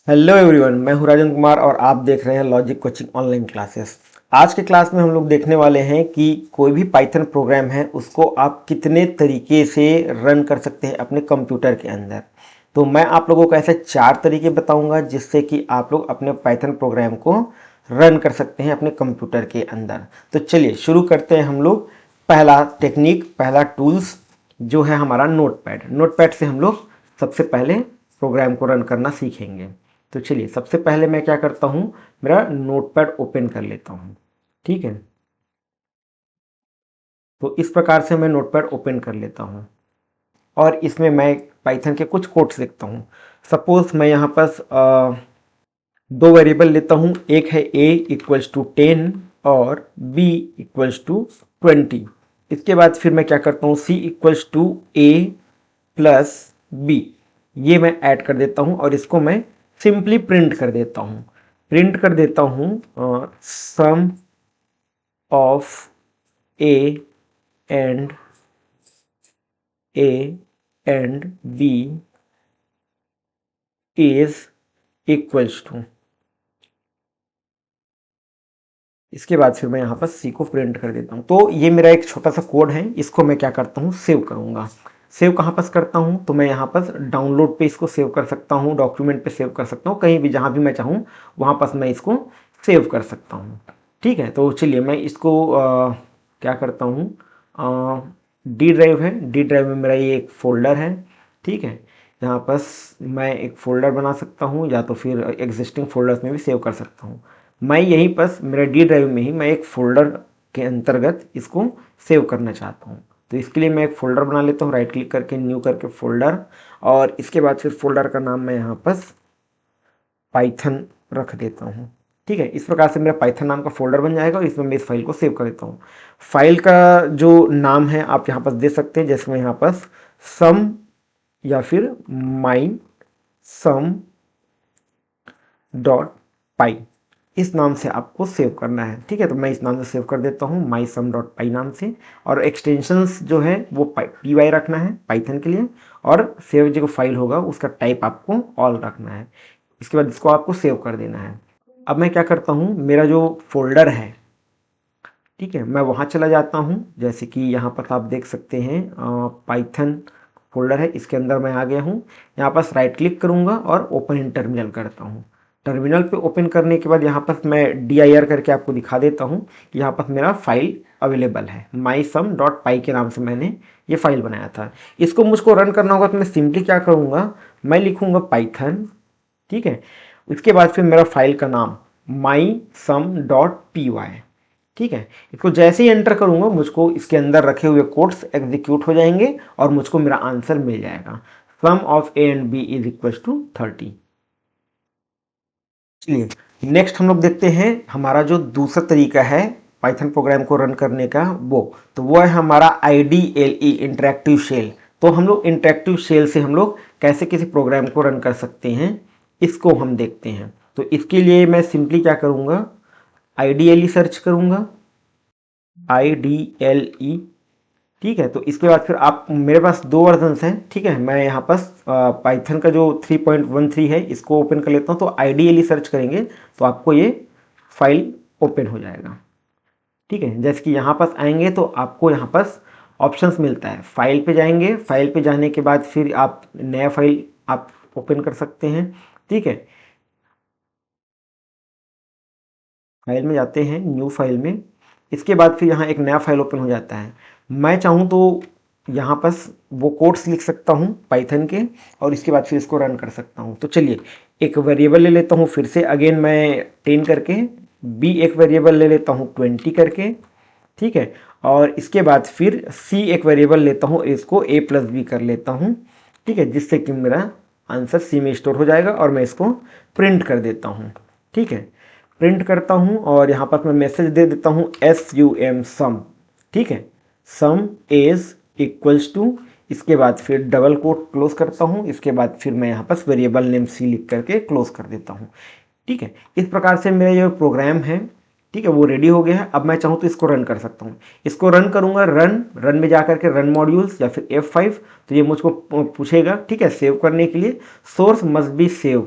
Hello everyone, मैं हूं राजन कुमार और आप देख रहे हैं लॉजिक कोचिंग ऑनलाइन क्लासेस। आज के क्लास में हम लोग देखने वाले हैं कि कोई भी पाइथन प्रोग्राम है उसको आप कितने तरीके से रन कर सकते हैं अपने कंप्यूटर के अंदर। तो मैं आप लोगों को ऐसे 4 तरीके बताऊंगा जिससे कि आप लोग अपने पाइथन प्रोग्राम को रन कर सकते हैं अपने कंप्यूटर के अंदर। तो चलिए शुरू करते हैं हम लोग। पहला टेक्निक, पहला टूल्स जो है हमारा नोटपैड। नोटपैड से हम लोग सबसे पहले प्रोग्राम को रन करना सीखेंगे। तो चलिए सबसे पहले मैं क्या करता हूं, मेरा नोटपैड ओपन कर लेता हूं। ठीक है, तो इस प्रकार से मैं नोटपैड ओपन कर लेता हूं और इसमें मैं पाइथन के कुछ कोड्स लिखता हूं। सपोज मैं यहां पर दो वेरिएबल लेता हूं, एक है a इक्वल्स टू 10 और b इक्वल्स टू 20। इसके बाद फिर मैं क्या करता हूं, c equals to a plus b, ये मैं ऐड कर देता हूं और इसको मैं सिंपली प्रिंट कर देता हूं। प्रिंट कर देता हूं sum of a and a and b is equals to. इसके बाद फिर मैं यहाँ पर सी को प्रिंट कर देता हूँ। तो ये मेरा एक छोटा सा कोड है, इसको मैं क्या करता हूँ, सेव करूँगा। सेव कहाँ पर करता हूँ, तो मैं यहाँ पर डाउनलोड पे इसको सेव कर सकता हूँ, डॉक्यूमेंट पे सेव कर सकता हूँ, कहीं भी जहाँ भी मैं चाहूँ वहाँ पर मैं इसको सेव कर सकता हूँ। ठीक है, तो चलिए मैं इसको क्या करता हूँ, डी ड्राइव है, डी ड्राइव में मेरा ये एक फ़ोल्डर है। ठीक है, यहाँ पर मैं एक फ़ोल्डर बना सकता हूँ या तो फिर एग्जिस्टिंग फ़ोल्डर्स में भी सेव कर सकता हूँ। मैं यहीं पर मेरे डी ड्राइव में ही मैं एक फ़ोल्डर के अंतर्गत इसको सेव करना चाहता हूँ। तो इसके लिए मैं एक फ़ोल्डर बना लेता हूँ, राइट क्लिक करके न्यू करके फ़ोल्डर, और इसके बाद फिर फ़ोल्डर का नाम मैं यहाँ पर पाइथन रख देता हूँ। ठीक है, इस प्रकार से मेरा पाइथन नाम का फ़ोल्डर बन जाएगा और इसमें मैं इस फाइल को सेव कर देता हूँ। फाइल का जो नाम है आप यहाँ पर दे सकते हैं, जैसे मैं यहाँ पर सम या फिर माइन सम डॉट पाई, इस नाम से आपको सेव करना है। ठीक है, तो मैं इस नाम से सेव कर देता हूँ, माई सम डॉट पाई नाम से। और एक्सटेंशंस जो है वो पी वाई रखना है पाइथन के लिए, और सेव जो फाइल होगा उसका टाइप आपको ऑल रखना है। इसके बाद इसको आपको सेव कर देना है। अब मैं क्या करता हूँ, मेरा जो फोल्डर है, ठीक है, मैं वहाँ चला जाता हूँ। जैसे कि यहाँ पर आप देख सकते हैं पाइथन फोल्डर है, इसके अंदर मैं आ गया हूँ। यहाँ पर राइट क्लिक करूँगा और ओपन इन टर्मिनल करता हूँ। टर्मिनल पे ओपन करने के बाद यहाँ पर मैं dir करके आपको दिखा देता हूँ। यहाँ पर मेरा फाइल अवेलेबल है, mysum.py के नाम से मैंने ये फाइल बनाया था। इसको मुझको रन करना होगा तो मैं सिंपली क्या करूँगा, मैं लिखूँगा पाइथन। ठीक है, इसके बाद फिर मेरा फाइल का नाम mysum.py। ठीक है, इसको जैसे ही एंटर करूंगा मुझको इसके अंदर रखे हुए कोड्स एग्जीक्यूट हो जाएंगे और मुझको मेरा आंसर मिल जाएगा, sum of A and B is equal to 30। चलिए नेक्स्ट हम लोग देखते हैं हमारा जो दूसरा तरीका है पाइथन प्रोग्राम को रन करने का, वो है हमारा IDLE इंटरेक्टिव शेल। तो हम लोग इंटरेक्टिव शेल से हम लोग कैसे किसी प्रोग्राम को रन कर सकते हैं, इसको हम देखते हैं। तो इसके लिए मैं सिंपली क्या करूँगा, IDLE सर्च करूँगा, IDLE। ठीक है, तो इसके बाद फिर आप, मेरे पास दो वर्जन्स हैं। ठीक है, मैं यहाँ पर पाइथन का जो 3.13 है इसको ओपन कर लेता हूँ। तो IDLE सर्च करेंगे तो आपको ये फाइल ओपन हो जाएगा। ठीक है, जैसे कि यहाँ पास आएंगे तो आपको यहाँ पास ऑप्शंस मिलता है, फाइल पे जाएंगे, फाइल पे जाने के बाद फिर आप नया फाइल आप ओपन कर सकते हैं। ठीक है, फाइल में जाते हैं, न्यू फाइल में, इसके बाद फिर यहाँ एक नया फाइल ओपन हो जाता है। मैं चाहूँ तो यहाँ पर वो कोड्स लिख सकता हूँ पाइथन के और इसके बाद फिर इसको रन कर सकता हूँ। तो चलिए एक वेरिएबल ले लेता हूँ, फिर से अगेन मैं 10 करके, बी एक वेरिएबल ले लेता हूँ 20 करके। ठीक है, और इसके बाद फिर सी एक वेरिएबल लेता हूँ, इसको ए प्लस बी कर लेता हूँ। ठीक है, जिससे कि मेरा आंसर सी में स्टोर हो जाएगा और मैं इसको प्रिंट कर देता हूँ। ठीक है, प्रिंट करता हूँ और यहाँ पर मैं मैसेज दे देता हूँ SUM सम। ठीक है, सम इज इक्वल्स टू, इसके बाद फिर डबल कोट क्लोज करता हूँ, इसके बाद फिर मैं यहाँ पर वेरिएबल नेम सी लिख करके क्लोज कर देता हूँ। ठीक है, इस प्रकार से मेरा जो प्रोग्राम है, ठीक है, वो रेडी हो गया है। अब मैं चाहूँ तो इसको रन कर सकता हूँ। इसको रन करूँगा, रन में जा करके रन मॉड्यूल्स या फिर F5, तो ये मुझको पूछेगा। ठीक है, सेव करने के लिए सोर्स मस्ट बी सेव।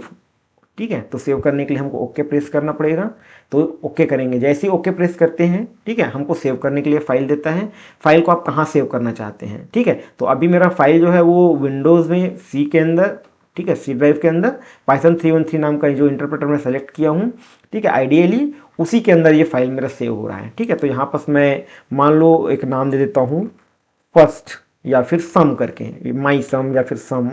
ठीक है। तो सेव करने के लिए हमको ओके प्रेस करना पड़ेगा, तो ओके करेंगे। जैसे ही ओके प्रेस करते हैं, ठीक है, हमको सेव करने के लिए फाइल देता है। फाइल को आप कहाँ सेव करना चाहते हैं, ठीक है। तो अभी मेरा फाइल जो है वो विंडोज़ में सी के अंदर, ठीक है, सी ड्राइव के अंदर पाइथन 313 नाम का जो इंटरप्रेटर मैं सेलेक्ट किया हूँ, ठीक है, आइडियली उसी के अंदर ये फाइल मेरा सेव हो रहा है, ठीक है। तो यहाँ पर मैं मान लो एक नाम दे देता हूँ फर्स्ट, या फिर सम करके, माई सम या फिर सम,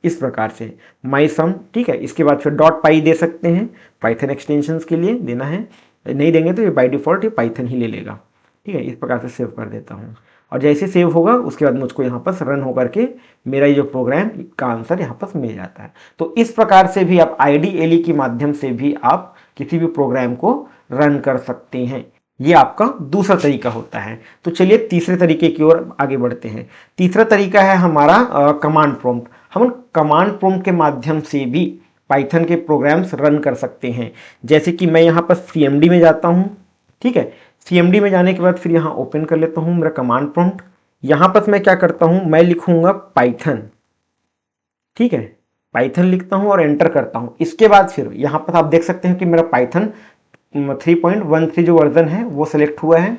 इस प्रकार से माई सम, ठीक है। इसके बाद फिर डॉट पाई दे सकते हैं, पाइथन एक्सटेंशंस के लिए देना है, नहीं देंगे तो ये बाय डिफ़ॉल्ट ये पाइथन ही ले लेगा, ठीक है। इस प्रकार से सेव कर देता हूँ, और जैसे सेव होगा उसके बाद मुझको यहाँ पर रन होकर के मेरा ये जो प्रोग्राम का आंसर यहाँ पर मिल जाता है। तो इस प्रकार से भी आप IDLE के माध्यम से भी आप किसी भी प्रोग्राम को रन कर सकते हैं। ये आपका दूसरा तरीका होता है। तो चलिए तीसरे तरीके की ओर आगे बढ़ते हैं। तीसरा तरीका है हमारा कमांड प्रॉम्प्ट। हम कमांड प्रॉम्प्ट के माध्यम से भी पाइथन के प्रोग्राम्स रन कर सकते हैं। जैसे कि मैं यहाँ पर CMD में जाता हूँ, ठीक है। CMD में जाने के बाद फिर यहाँ ओपन कर लेता हूँ मेरा कमांड प्रॉम्प्ट। यहाँ पर मैं क्या करता हूँ, मैं लिखूंगा पाइथन, ठीक है, पाइथन लिखता हूँ और एंटर करता हूँ। इसके बाद फिर यहाँ पर आप देख सकते हैं कि मेरा पाइथन 3.13 जो वर्जन है वो सिलेक्ट हुआ है।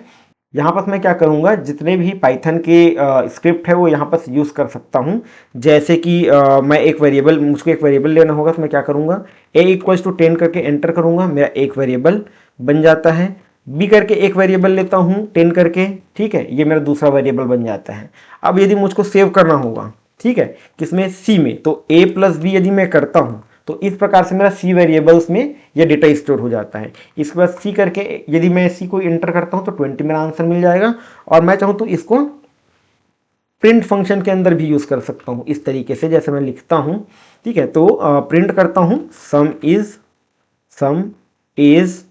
यहाँ पर मैं क्या करूँगा, जितने भी पाइथन के स्क्रिप्ट है वो यहाँ पर यूज़ कर सकता हूँ। जैसे कि मैं एक वेरिएबल, मुझको एक वेरिएबल लेना होगा, तो मैं क्या करूँगा, a=10 करके एंटर करूँगा, मेरा एक वेरिएबल बन जाता है। b करके एक वेरिएबल लेता हूँ 10 करके, ठीक है, ये मेरा दूसरा वेरिएबल बन जाता है। अब यदि मुझको सेव करना होगा, ठीक है, किसमें, सी में, तो a+b यदि मैं करता हूँ तो इस प्रकार से मेरा सी वेरिएबल्स में ये डेटा स्टोर हो जाता है। इसके बाद सी करके यदि मैं सी को एंटर करता हूँ तो 20 मेरा आंसर मिल जाएगा। और मैं चाहूँ तो इसको प्रिंट फंक्शन के अंदर भी यूज़ कर सकता हूँ इस तरीके से, जैसे मैं लिखता हूँ, ठीक है। तो प्रिंट करता हूँ सम इज,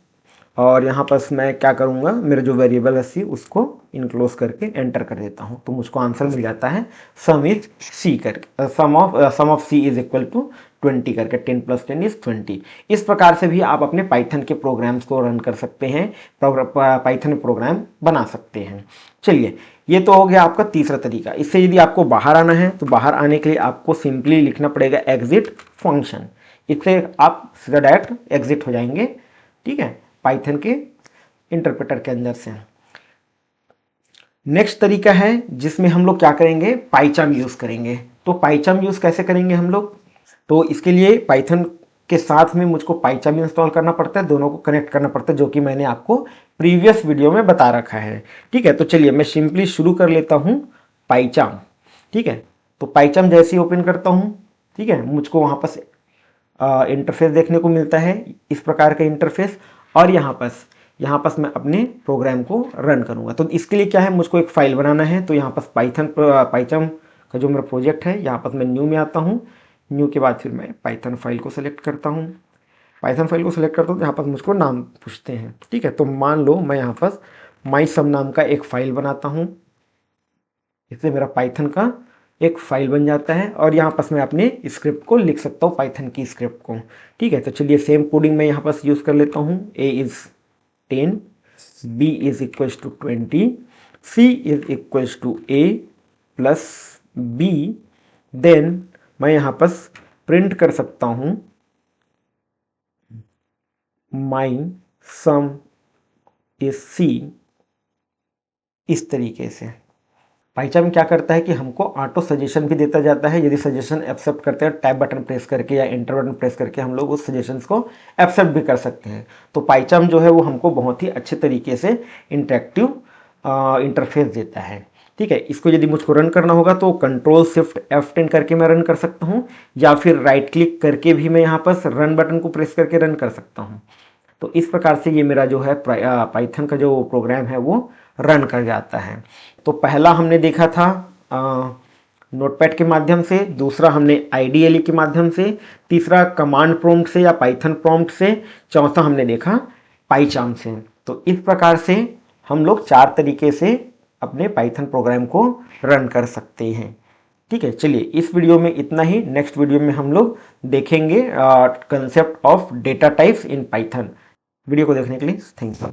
और यहाँ पर मैं क्या करूँगा, मेरा जो वेरिएबल है सी, उसको इनक्लोज करके एंटर कर देता हूँ, तो मुझको आंसर मिल जाता है सम इज सी करके, sum of C is equal to 20 करके, 10 + 10 = 20। इस प्रकार से भी आप अपने पाइथन के प्रोग्राम्स को रन कर सकते हैं, पाइथन प्रोग्राम बना सकते हैं। चलिए, ये तो हो गया आपका तीसरा तरीका। इससे यदि आपको बाहर आना है तो बाहर आने के लिए आपको सिंपली लिखना पड़ेगा एग्जिट फंक्शन। इससे आप सीधा डायरेक्ट एग्जिट हो जाएंगे, ठीक है, पाइथन के इंटरप्रेटर के अंदर से। नेक्स्ट तरीका है जिसमें हम लोग क्या करेंगे, पाइचाम यूज़ करेंगे। तो पाइचाम यूज़ कैसे करेंगे हम लोग, तो इसके लिए पाइथन के साथ में मुझको पाइचाम इंस्टॉल करना पड़ता है, दोनों को कनेक्ट करना पड़ता है, जो कि मैंने आपको प्रीवियस वीडियो में बता रखा है, ठीक है। तो चलिए मैं सिंपली शुरू कर लेता हूँ पाइचाम, ठीक है। तो पाइचाम जैसे ही ओपन करता हूँ, ठीक है, मुझको वहाँ पर इंटरफेस देखने को मिलता है, इस प्रकार का इंटरफेस। और यहाँ पर मैं अपने प्रोग्राम को रन करूँगा। तो इसके लिए क्या है, मुझको एक फाइल बनाना है। तो यहाँ पर पाइथन का जो मेरा प्रोजेक्ट है, यहाँ पर मैं न्यू में आता हूँ। न्यू के बाद फिर मैं पाइथन फाइल को सेलेक्ट करता हूँ। पाइथन फाइल को सेलेक्ट करता हूँ तो यहाँ पर मुझको नाम पूछते हैं, ठीक है। तो मान लो मैं यहाँ पर माई सम नाम का एक फ़ाइल बनाता हूँ, इससे मेरा पाइथन का एक फाइल बन जाता है। और यहाँ पर मैं अपने स्क्रिप्ट को लिख सकता हूँ, पाइथन की स्क्रिप्ट को, ठीक है। तो चलिए सेम कोडिंग मैं यहाँ पर यूज़ कर लेता हूँ। a=10, b=20, c=a+b। देन मैं यहाँ पर प्रिंट कर सकता हूँ माई सम इज सी, इस तरीके से। पाइचाम क्या करता है कि हमको ऑटो सजेशन भी देता जाता है। यदि सजेशन एक्सेप्ट करते हैं, टैब बटन प्रेस करके या एंटर बटन प्रेस करके हम लोग उस सजेशंस को एक्सेप्ट भी कर सकते हैं। तो पाइचाम जो है वो हमको बहुत ही अच्छे तरीके से इंटरेक्टिव इंटरफेस देता है, ठीक है। इसको यदि मुझको रन करना होगा तो Ctrl+Shift+F10 करके मैं रन कर सकता हूँ, या फिर राइट क्लिक करके भी मैं यहाँ पर रन बटन को प्रेस करके रन कर सकता हूँ। तो इस प्रकार से ये मेरा जो है पाइथन का जो प्रोग्राम है वो रन कर जाता है। तो पहला हमने देखा था नोटपैड के माध्यम से, दूसरा हमने IDLE के माध्यम से, तीसरा कमांड प्रॉम्प्ट से या पाइथन प्रॉम्प्ट से, चौथा हमने देखा पाइचाम से। तो इस प्रकार से हम लोग 4 तरीके से अपने पाइथन प्रोग्राम को रन कर सकते हैं, ठीक है। चलिए इस वीडियो में इतना ही। नेक्स्ट वीडियो में हम लोग देखेंगे concept of data types in Python. Video को देखने के लिए थैंक यू।